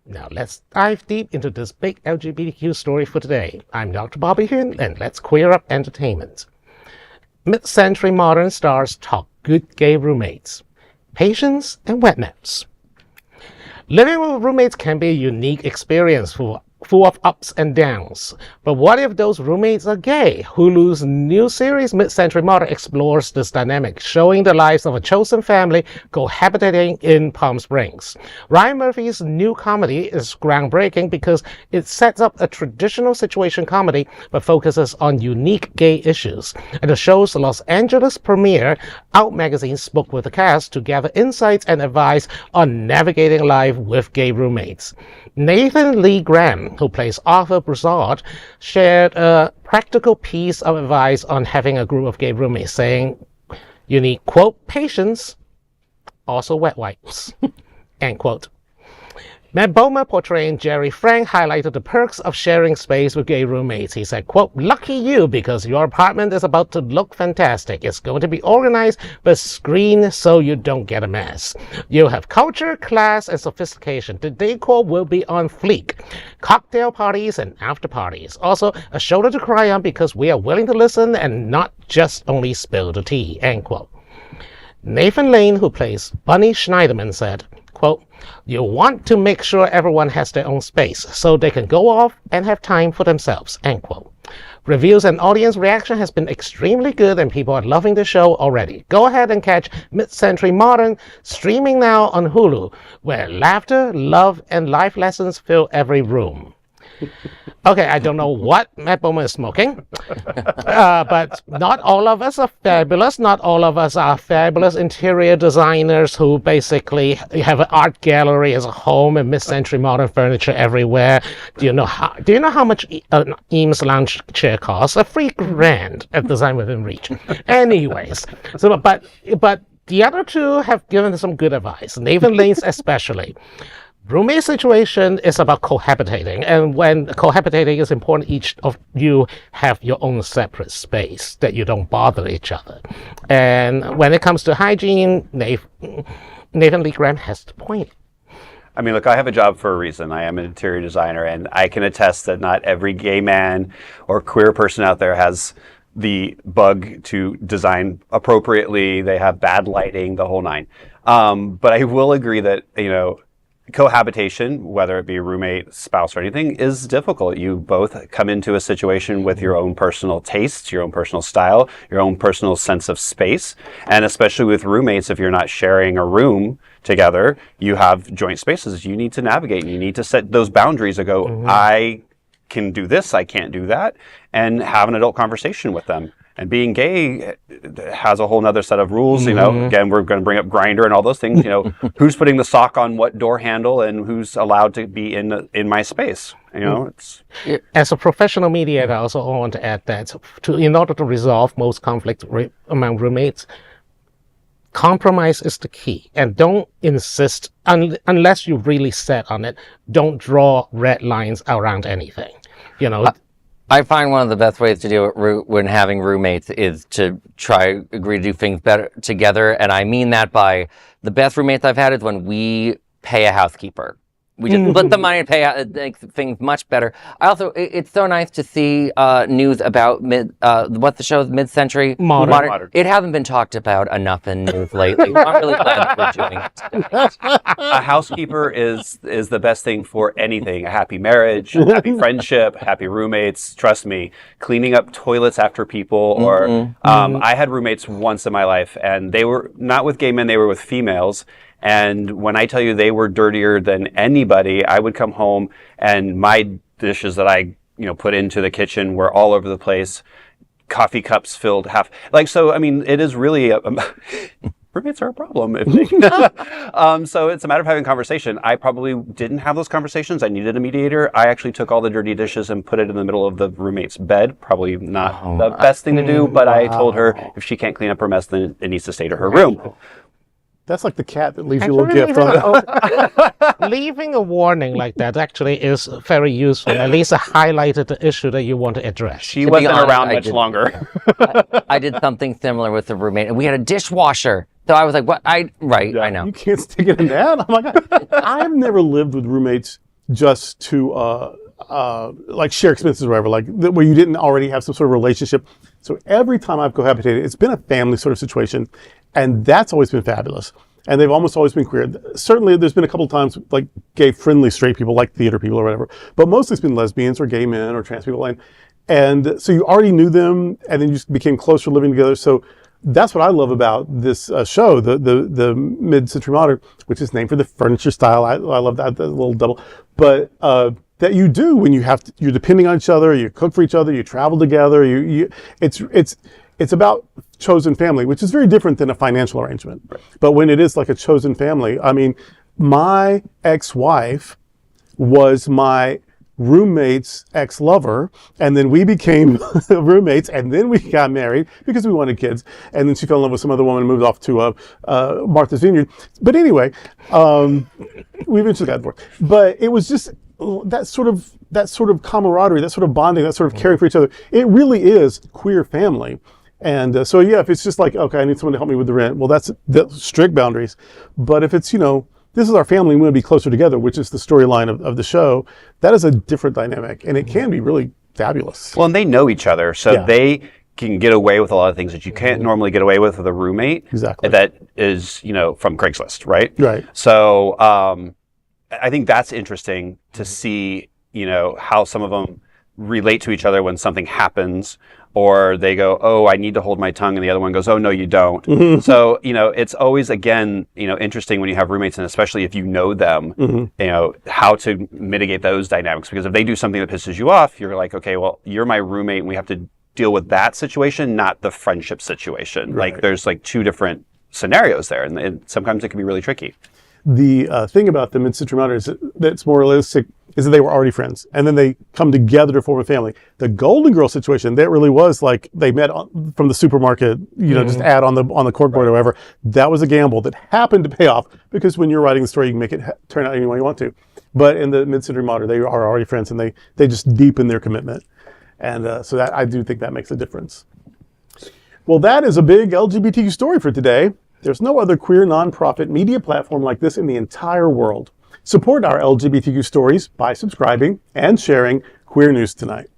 Now let's dive deep into this big LGBTQ story for today. I'm Dr. Bobby Hyun, and let's queer up entertainment. Mid-century modern stars talk good gay roommates, patience, and wet naps. Living with roommates can be a unique experience full of ups and downs. But what if those roommates are gay? Hulu's new series, Mid-Century Modern, explores this dynamic, showing the lives of a chosen family cohabitating in Palm Springs. Ryan Murphy's new comedy is groundbreaking because it sets up a traditional situation comedy but focuses on unique gay issues. At the show's Los Angeles premiere, Out Magazine spoke with the cast to gather insights and advice on navigating life with gay roommates. Nathan Lee Graham, who plays Arthur Broussard, shared a practical piece of advice on having a group of gay roommates, saying, you need, quote, patience, also wet wipes, end quote. Matt Bomer, portraying Jerry Frank, highlighted the perks of sharing space with gay roommates. He said, quote, lucky you because your apartment is about to look fantastic. It's going to be organized but screened so you don't get a mess. You'll have culture, class, and sophistication. The decor will be on fleek. Cocktail parties and after parties. Also, a shoulder to cry on because we are willing to listen and not just only spill the tea, end quote. Nathan Lane, who plays Bunny Schneiderman, said, quote, you want to make sure everyone has their own space so they can go off and have time for themselves, end quote. Reviews and audience reaction has been extremely good and people are loving the show already. Go ahead and catch Mid-Century Modern, streaming now on Hulu, where laughter, love, and life lessons fill every room. Okay, I don't know what Matt Bomer is smoking, but not all of us are fabulous. Not all of us are fabulous interior designers who basically have an art gallery as a home and mid-century modern furniture everywhere. Do you know how much an Eames lounge chair costs? $3,000 at Design Within Reach. Anyways, but the other two have given some good advice. Nathan Lane's especially. Roommate situation is about cohabitating, and when cohabitating is important, each of you have your own separate space that you don't bother each other. And when it comes to hygiene, Nathan Lee Graham has the point. I mean, look, I have a job for a reason. I am an interior designer, and I can attest that not every gay man or queer person out there has the bug to design appropriately. They have bad lighting, the whole nine. But I will agree that, cohabitation, whether it be roommate, spouse, or anything, is difficult. You both come into a situation with your own personal tastes, your own personal style, your own personal sense of space. And especially with roommates, if you're not sharing a room together, you have joint spaces you need to navigate. And you need to set those boundaries and go, I can do this, I can't do that, and have an adult conversation with them. And being gay has a whole nother set of rules, Again, we're going to bring up Grindr and all those things, who's putting the sock on what door handle and who's allowed to be in my space, It's... As a professional mediator, I also want to add that in order to resolve most conflict among roommates, compromise is the key. And don't insist, unless you really set on it, don't draw red lines around anything, I find one of the best ways to deal with when having roommates is to try agree to do things better together. And I mean that by the best roommates I've had is when we pay a housekeeper. We just split the money and pay out. It makes things much better. It's so nice to see news about what the show is, Mid-Century Modern. It hasn't been talked about enough in news lately. I'm really glad that we're doing it. A housekeeper is the best thing for anything. A happy marriage, happy friendship, happy roommates. Trust me, cleaning up toilets after people. I had roommates once in my life, and they were not with gay men, they were with females. And when I tell you they were dirtier than anybody, I would come home and my dishes that I, put into the kitchen were all over the place. Coffee cups filled half. It is really roommates are a problem. So it's a matter of having a conversation. I probably didn't have those conversations. I needed a mediator. I actually took all the dirty dishes and put it in the middle of the roommate's bed. Probably not the best thing to do, but I told her if she can't clean up her mess, then it needs to stay to her room. That's like the cat that leaves you a little gift on it. Leaving a warning like that actually is very useful. At least it highlighted the issue that you want to address. She wasn't around much longer. I did something similar with a roommate, and we had a dishwasher. So I was like, what? I know. You can't stick it in that? Oh my God. I've never lived with roommates just to like share expenses or whatever, like where you didn't already have some sort of relationship. So every time I've cohabitated, it's been a family sort of situation, and that's always been fabulous. And they've almost always been queer. Certainly, there's been a couple of times like gay-friendly straight people, like theater people or whatever, but mostly it's been lesbians or gay men or trans people. And so you already knew them, and then you just became closer living together. So that's what I love about this show, the mid-century modern, which is named for the furniture style. I love that little double. But that you do when you're depending on each other, you cook for each other, you travel together. It's about chosen family, which is very different than a financial arrangement. Right. But when it is like a chosen family, I mean, my ex-wife was my roommate's ex-lover, and then we became roommates, and then we got married because we wanted kids, and then she fell in love with some other woman and moved off to Martha's Vineyard. But anyway, we eventually got divorced. But it was just that sort of camaraderie, that sort of bonding, that sort of caring for each other. It really is queer family. And so yeah, if it's just like, okay, I need someone to help me with the rent, well, that's strict boundaries. But if it's, this is our family, we want to be closer together, which is the storyline of the show, that is a different dynamic, and it can be really fabulous. Well, and they know each other, so they can get away with a lot of things that you can't normally get away with a roommate. Exactly. That is, from Craigslist, right? Right. So I think that's interesting to see, how some of them relate to each other when something happens, or they go, oh, I need to hold my tongue, and the other one goes, oh, no, you don't. Mm-hmm. So, it's always, again, interesting when you have roommates, and especially if you know them, how to mitigate those dynamics. Because if they do something that pisses you off, you're like, okay, well, you're my roommate, and we have to deal with that situation, not the friendship situation. Right. Like, there's like two different scenarios there, and sometimes it can be really tricky. The thing about the mid-century modern is that's more realistic is that they were already friends, and then they come together to form a family. The Golden Girl situation, that really was like they met from the supermarket, just ad on the corkboard or whatever. That was a gamble that happened to pay off, because when you're writing the story, you can make it turn out any way you want to. But in the mid-century modern, they are already friends, and they just deepen their commitment. And so that I do think that makes a difference. Well, that is a big LGBTQ story for today. There's no other queer nonprofit media platform like this in the entire world. Support our LGBTQ stories by subscribing and sharing Queer News Tonight.